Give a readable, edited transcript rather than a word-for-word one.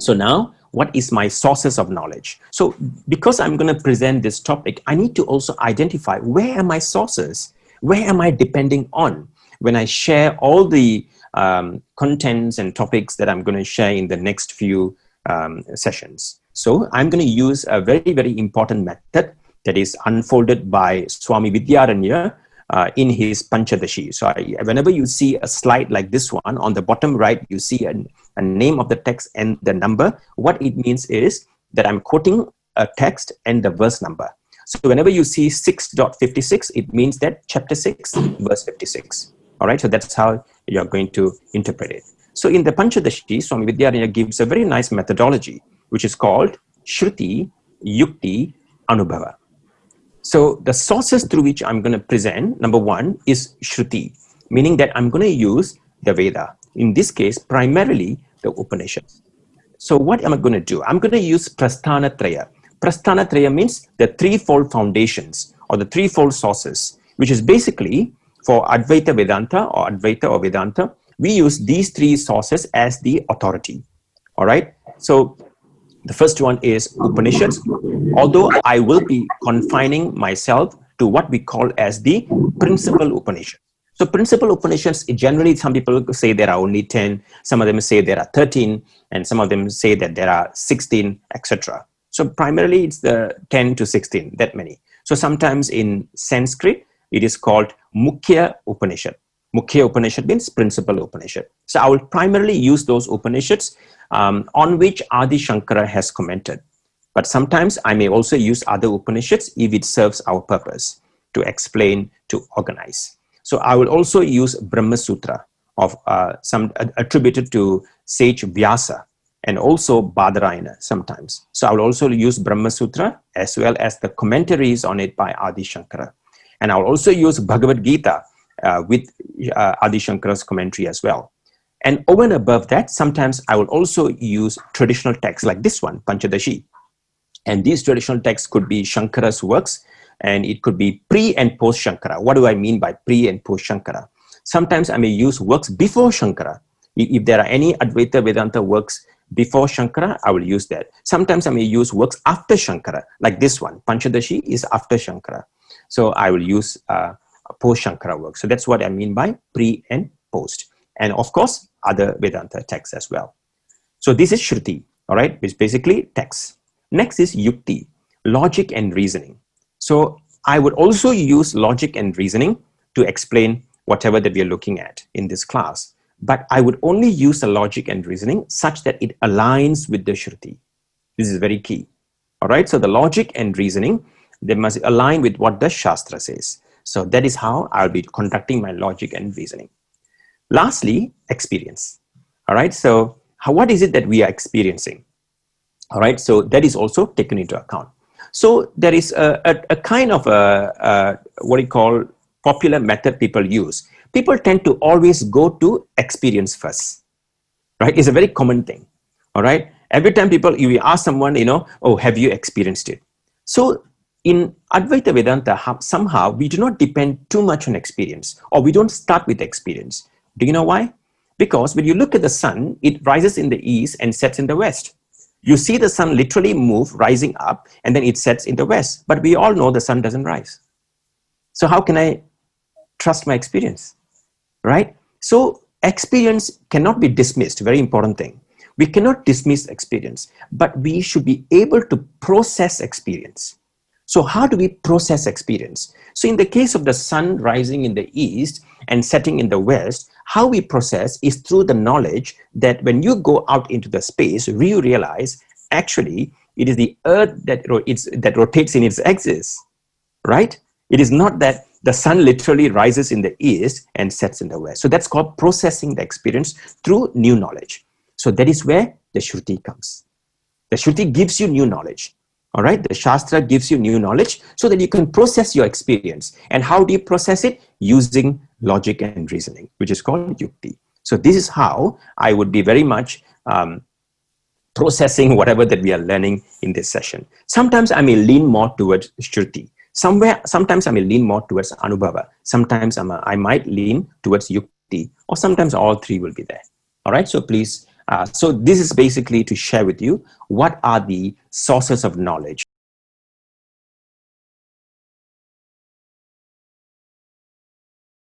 So now, what is my sources of knowledge? So because I'm going to present this topic, I need to also identify where are my sources? Where am I depending on when I share all the contents and topics that I'm going to share in the next few sessions? So I'm going to use a very, very important method that is unfolded by Swami Vidyaranya in his Panchadashi. So whenever you see a slide like this one, on the bottom right, you see a name of the text and the number. What it means is that I'm quoting a text and the verse number. So whenever you see 6.56, it means that chapter 6, verse 56. All right, so that's how you're going to interpret it. So in the Panchadashi, Swami Vidyaranya gives a very nice methodology, which is called Shruti, Yukti, Anubhava. So the sources through which I'm going to present, number one is Shruti, meaning that I'm going to use the Veda. In this case, primarily the Upanishads. So what am I going to do? I'm going to use Prasthana Traya. Prasthana Traya means the threefold foundations or the threefold sources, which is basically for Advaita Vedanta or Advaita or Vedanta, we use these three sources as the authority. All right. So the first one is Upanishads, although I will be confining myself to what we call as the principal Upanishads. So principal Upanishads, generally some people say there are only 10, some of them say there are 13, and some of them say that there are 16, etc. So primarily it's the 10 to 16, that many. So sometimes in Sanskrit, it is called Mukhya Upanishad. Mukhya Upanishad means principal Upanishad. So I will primarily use those Upanishads on which Adi Shankara has commented. But sometimes I may also use other Upanishads if it serves our purpose to explain, to organize. So I will also use Brahma Sutra of some attributed to sage Vyasa and also Badarayana sometimes. So I will also use Brahma Sutra as well as the commentaries on it by Adi Shankara. And I will also use Bhagavad Gita with Adi Shankara's commentary as well. And over and above that, sometimes I will also use traditional texts like this one, Panchadashi. And these traditional texts could be Shankara's works, and it could be pre and post Shankara. What do I mean by pre and post Shankara? Sometimes I may use works before Shankara. If there are any Advaita Vedanta works before Shankara, I will use that. Sometimes I may use works after Shankara, like this one. Panchadashi is after Shankara. So I will use post Shankara works. So that's what I mean by pre and post. And of course, other Vedanta texts as well. So this is Shruti, all right, which is basically text. Next is Yukti, logic and reasoning. So I would also use logic and reasoning to explain whatever that we are looking at in this class. But I would only use the logic and reasoning such that it aligns with the Shruti. This is very key. All right, so the logic and reasoning, they must align with what the Shastra says. So that is how I'll be conducting my logic and reasoning. Lastly, experience. All right, so what is it that we are experiencing? All right, so that is also taken into account. So there is a kind of what you call popular method people use. People tend to always go to experience first, right? It's a very common thing, all right? Every time you ask someone, oh, have you experienced it? So in Advaita Vedanta, somehow we do not depend too much on experience, or we don't start with experience. Do you know why? Because when you look at the sun, it rises in the east and sets in the west. You see the sun literally move, rising up, and then it sets in the west. But we all know the sun doesn't rise. So how can I trust my experience, right? So experience cannot be dismissed, very important thing. We cannot dismiss experience, but we should be able to process experience. So how do we process experience? So in the case of the sun rising in the east and setting in the west, how we process is through the knowledge that when you go out into the space, you realize actually it is the earth that rotates in its axis, right? It is not that the sun literally rises in the east and sets in the west. So that's called processing the experience through new knowledge. So that is where the Shruti comes. The Shruti gives you new knowledge. All right, the Shastra gives you new knowledge so that you can process your experience. And how do you process it? Using logic and reasoning, which is called Yukti. So this is how I would be very much processing whatever that we are learning in this session. Sometimes I may lean more towards Shruti. Sometimes I may lean more towards Anubhava. Sometimes I might lean towards Yukti, or sometimes all three will be there. All right, so please So this is basically to share with you what are the sources of knowledge.